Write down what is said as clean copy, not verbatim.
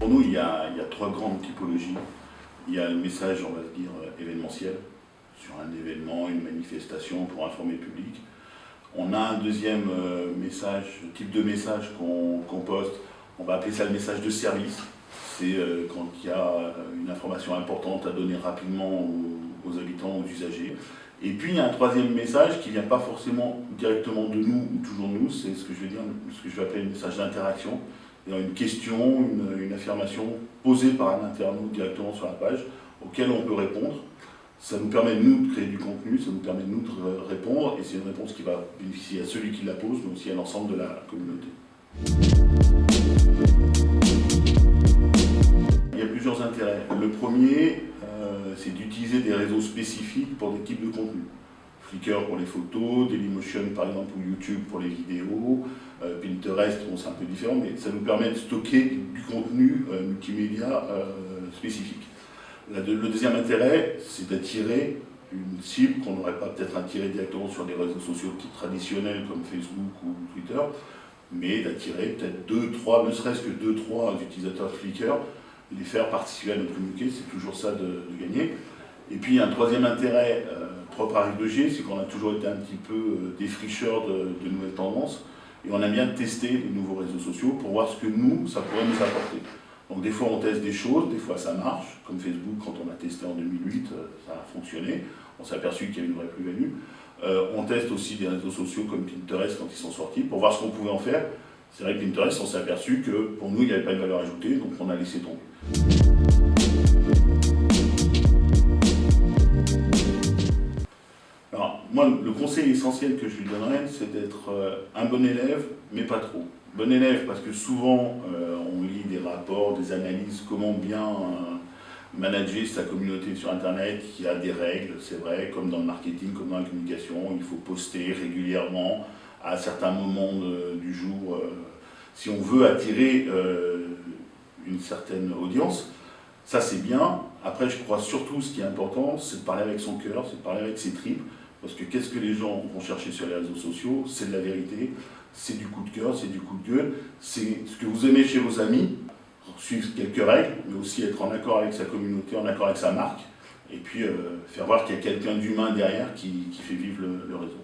nous, il y a trois grandes typologies. Il y a le message, on va dire, événementiel, sur un événement, une manifestation pour informer le public. On a un deuxième message, type de message qu'on poste, on va appeler ça le message de service. C'est quand il y a une information importante à donner rapidement aux habitants, aux usagers. Et puis il y a un troisième message qui ne vient pas forcément directement de nous ou toujours de nous, c'est ce que je vais appeler le message d'interaction. Une question, une affirmation posée par un internaute directement sur la page, auquel on peut répondre. Ça nous permet de nous de créer du contenu, ça nous permet de nous de répondre, et c'est une réponse qui va bénéficier à celui qui la pose, mais aussi à l'ensemble de la communauté. Il y a plusieurs intérêts. Le premier, c'est d'utiliser des réseaux spécifiques pour des types de contenus. Flickr pour les photos, Dailymotion par exemple, ou YouTube pour les vidéos, Pinterest, bon, c'est un peu différent, mais ça nous permet de stocker du contenu multimédia spécifique. Le deuxième intérêt, c'est d'attirer une cible qu'on n'aurait pas peut-être attirée directement sur des réseaux sociaux traditionnels comme Facebook ou Twitter, mais d'attirer peut-être 2, 3, ne serait-ce que 2, 3 utilisateurs de Flickr, les faire participer à notre communiqué, c'est toujours ça de gagner. Et puis il y a un troisième intérêt propre à Rive2G, c'est qu'on a toujours été un petit peu défricheurs de nouvelles tendances, et on aime bien tester les nouveaux réseaux sociaux pour voir ce que nous, ça pourrait nous apporter. Donc des fois on teste des choses, des fois ça marche, comme Facebook quand on a testé en 2008, ça a fonctionné, on s'est aperçu qu'il y avait une vraie plus-value. On teste aussi des réseaux sociaux comme Pinterest quand ils sont sortis, pour voir ce qu'on pouvait en faire. C'est vrai que Pinterest, on s'est aperçu que pour nous il n'y avait pas de valeur ajoutée, donc on a laissé tomber. Alors, moi, le conseil essentiel que je lui donnerais, c'est d'être un bon élève, mais pas trop. Bon élève parce que souvent, on lit des rapports, des analyses, comment bien manager sa communauté sur Internet. Il y a des règles, c'est vrai, comme dans le marketing, comme dans la communication. Il faut poster régulièrement à certains moments du jour si on veut attirer une certaine audience. Ça, c'est bien. Après, je crois surtout, ce qui est important, c'est de parler avec son cœur, c'est de parler avec ses tripes. Parce que qu'est-ce que les gens vont chercher sur les réseaux sociaux? C'est de la vérité, c'est du coup de cœur, c'est du coup de gueule, c'est ce que vous aimez chez vos amis, suivre quelques règles, mais aussi être en accord avec sa communauté, en accord avec sa marque, et puis faire voir qu'il y a quelqu'un d'humain derrière qui fait vivre le réseau.